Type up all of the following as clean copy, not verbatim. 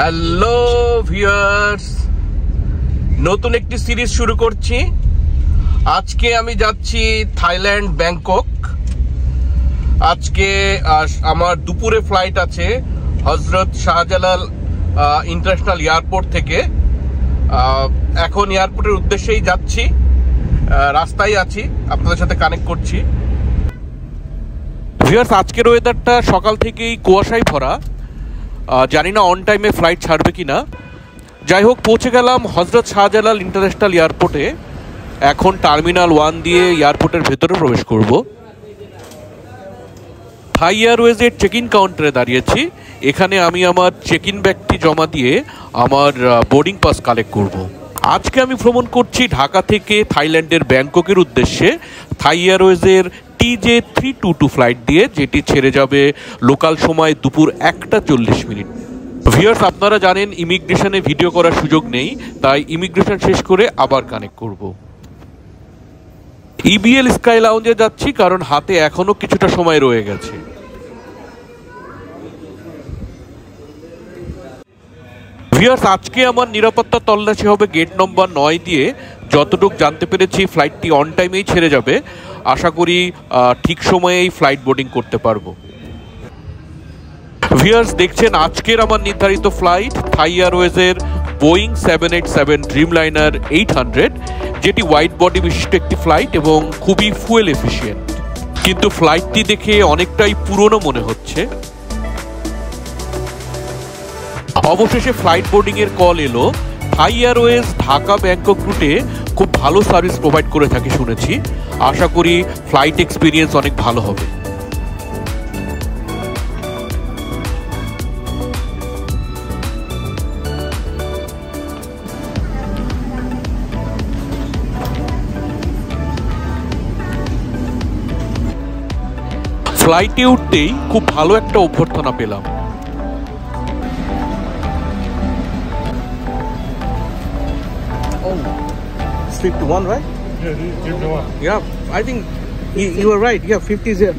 Hello viewers, নতুন একটি series শুরু করছি। আজকে আমি যাচ্ছি থাইল্যান্ড ব্যাংকক। আজকে আমার দুপুরে ফ্লাইট আছে হজরত শাহজালাল ইন্টারন্যাশনাল এয়ারপোর্ট থেকে। এখন এয়ারপোর্টের উদ্দেশ্যেই যাচ্ছি, রাস্তায় আছি, আপনাদের সাথে কানেক্ট করছি। ভিউয়ার্স, আজকের ওয়েদারটা সকাল থেকেই কুয়াশায় ভরা, জানি না অন টাইমে ফ্লাইট ছাড়বে কি না। যাই হোক, পৌঁছে গেলাম হজরত শাহজালাল ইন্টারন্যাশনাল এয়ারপোর্টে। এখন টার্মিনাল 1 দিয়ে এয়ারপোর্টের ভেতরে প্রবেশ করব। থাই এয়ারওয়েজের চেক ইন কাউন্টারে দাঁড়িয়েছি। এখানে আমি আমার চেক ইন ব্যাগটি জমা দিয়ে আমার বোর্ডিং পাস কালেক্ট করব। আজকে আমি ভ্রমণ করছি ঢাকা থেকে থাইল্যান্ডের ব্যাংককের উদ্দেশ্যে থাই এয়ারওয়েজের TJ322 ফ্লাইট দিয়ে, যেটি ছেড়ে যাবে লোকাল সময় দুপুর 1:40। ভিউয়ার্স, আপনারা জানেন ইমিগ্রেশনে ভিডিও করার সুযোগ নেই, তাই ইমিগ্রেশন শেষ করে আবার কানেক্ট করব। EBL স্কাই লাউঞ্জে যাচ্ছি কারণ হাতে এখনো কিছুটা সময় রয়ে গেছে। ভিউয়ার্স, আজকে আমার নিরাপত্তা তল্লাশি হবে গেট নম্বর 9 দিয়ে। যতটুকু জানতে পেরেছি ফ্লাইটটি অন টাইমেই ছেড়ে যাবে। আশা করি ঠিক সময়েই ফ্লাইট বোর্ডিং করতে পারবো। ভিউয়ার্স, দেখছেন আজকের আমার নির্ধারিত ফ্লাইট থাই এয়ারওয়েজের বোয়িং 787 ড্রিমলাইনার 800, যেটি ওয়াইড বডি বিশিষ্ট একটি ফ্লাইট এবং খুবই ফুয়েল এফিশিয়েন্ট। কিন্তু ফ্লাইটটি দেখে অনেকটাই পুরনো মনে হচ্ছে। অবশেষে ফ্লাইট বোর্ডিং এর কল এলো। থাই এয়ারওয়েজ ঢাকা ব্যাংকক রুটে খুব ভালো সার্ভিস প্রোভাইড করে থাকে শুনেছি। আশা করি ফ্লাইট এক্সপিরিয়েন্স অনেক ভালো হবে। ফ্লাইটে উঠতেই খুব ভালো একটা অভ্যর্থনা পেলাম। Sleep to one, right? Yeah, sleep to one. Yeah, I think you were right. Yeah, 50 is here.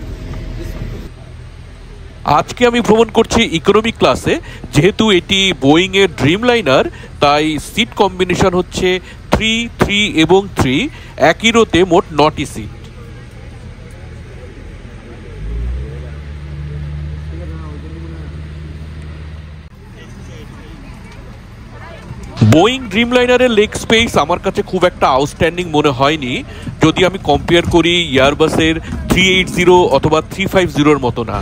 আজকে আমি ভ্রমণ করছি ইকোনমি ক্লাসে। যেহেতু এটি বোয়িং এর ড্রিমলাইনার, তাই সিট কম্বিনেশন হচ্ছে 3, 3 এবং 3। একই রোতে মোট 9টি সিট। বোয়িং ড্রিমলাইনারের লেগ স্পেস আমার কাছে খুব একটা আউটস্ট্যান্ডিং মনে হয়নি, যদি আমি কম্পেয়ার করি এয়ারবাসের 380 অথবা 350-এর মতো না।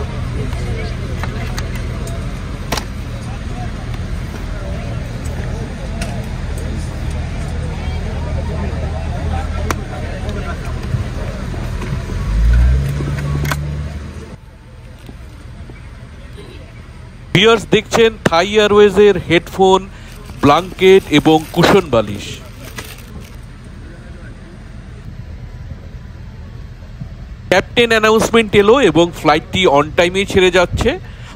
ভিউয়ার্স, দেখছেন থাই এয়ারওয়েজের হেডফোন, ব্ল্যাঙ্কেট এবং কুশন বালিশ। ক্যাপ্টেন অ্যানাউন্সমেন্ট এলো এবং ফ্লাইটটি অন টাইমেই ছেড়ে যাচ্ছে।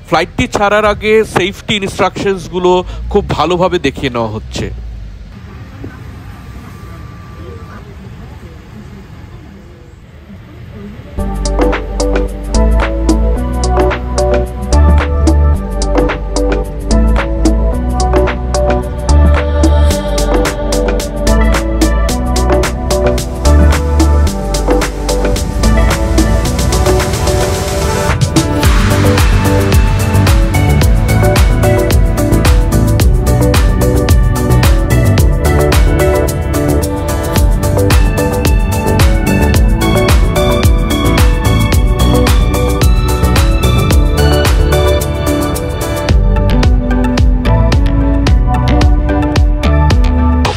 ফ্লাইটটি ছাড়ার আগে সেফটি ইনস্ট্রাকশনসগুলো খুব ভালোভাবে দেখিয়ে নেওয়া হচ্ছে।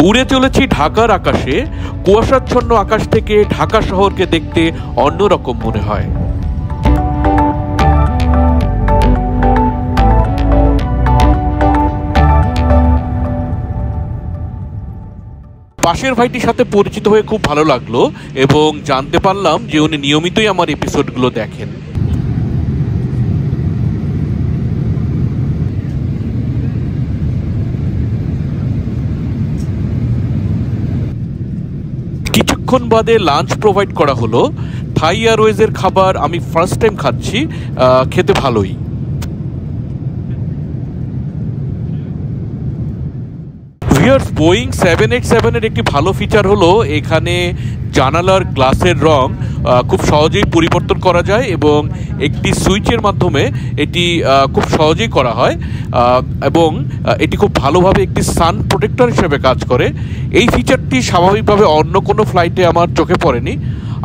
উড়ে চলেছি ঢাকার আকাশে। কুয়াশাচ্ছন্ন আকাশ থেকে ঢাকা শহরকে দেখতে অন্যরকম মনে হয়। পাশের ভাইটির সাথে পরিচিত হয়ে খুব ভালো লাগলো এবং জানতে পারলাম যে উনি নিয়মিতই আমার এপিসোডগুলো দেখেন। কিছুক্ষণ বাদে লাঞ্চ প্রোভাইড করা হলো। থাই এয়ারওয়েজের খাবার আমি ফার্স্ট টাইম খাচ্ছি, খেতে ভালোই। ভিউয়ার্স, বোয়িং 787 এর একটি ভালো ফিচার হলো এখানে জানালার গ্লাসের রং খুব সহজেই পরিবর্তন করা যায় এবং একটি সুইচের মাধ্যমে এটি খুব সহজেই করা হয় এবং এটি খুব ভালোভাবে একটি সান প্রোটেক্টর হিসেবে কাজ করে। এই ফিচারটি স্বাভাবিকভাবে অন্য কোনো ফ্লাইটে আমার চোখে পড়েনি।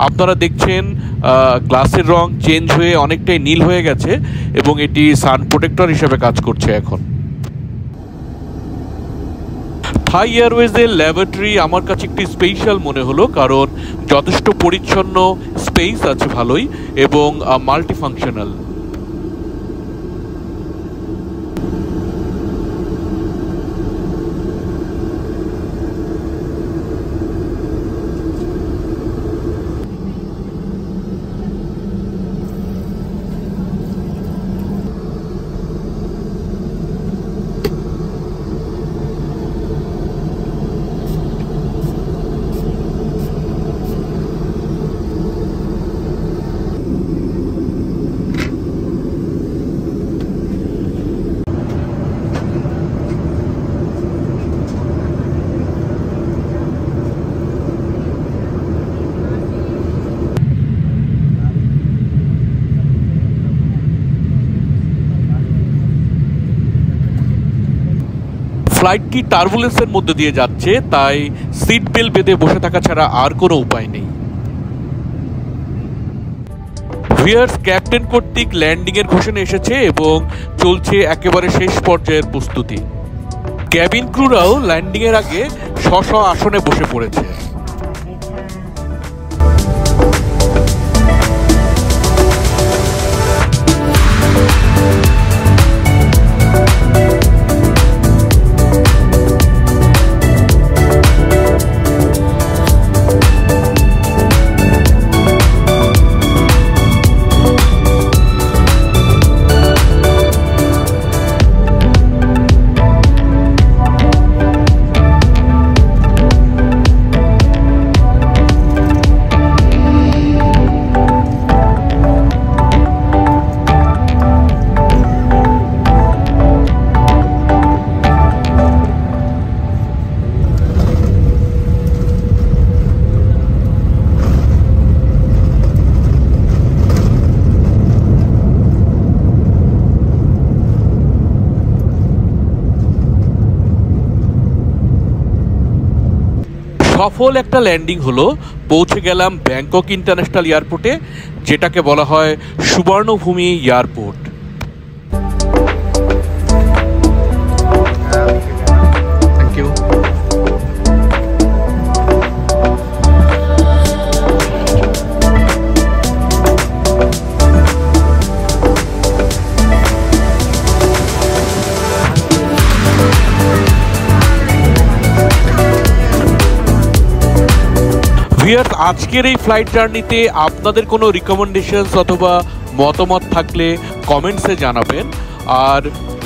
আপনারা দেখছেন গ্লাসের রং চেঞ্জ হয়ে অনেকটাই নীল হয়ে গেছে এবং এটি সান প্রোটেক্টর হিসেবে কাজ করছে এখন। থাই এয়ারওয়েজের ল্যাবরেটরি আমার কাছে একটি স্পেশাল মনে হলো, কারণ যথেষ্ট পরিচ্ছন্ন, স্পেস আছে ভালোই এবং মাল্টিফাংশনাল। ফ্লাইটটি টার্বুলেন্সের মধ্যে দিয়ে যাচ্ছে, তাই সিট বেল্ট বেঁধে বসে থাকা ছাড়া আর কোনো উপায় নেই। ভিউয়ার্স, ক্যাপ্টেন কর্তৃক ল্যান্ডিং এর ঘোষণা এসেছে এবং চলছে একেবারে শেষ পর্যায়ের প্রস্তুতি। ক্যাবিন ক্রুরাও ল্যান্ডিং এর আগে স্ব আসনে বসে পড়েছে। সফল একটা ল্যান্ডিং হলো, পৌঁছে গেলাম ব্যাংকক ইন্টারন্যাশনাল এয়ারপোর্টে, যেটাকে বলা হয় সুবর্ণভূমি এয়ারপোর্ট। Thank you. ভিউয়ার্স, আজকের এই ফ্লাইট জার্নিতে আপনাদের কোনো রিকমেন্ডেশনস অথবা মতামত থাকলে কমেন্টসে জানাবেন, আর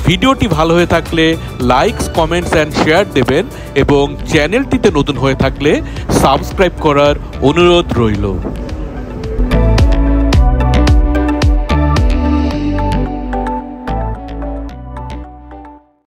ভিডিওটি ভালো হয়ে থাকলে লাইকস, কমেন্টস অ্যান্ড শেয়ার দেবেন এবং চ্যানেলটিতে নতুন হয়ে থাকলে সাবস্ক্রাইব করার অনুরোধ রইল।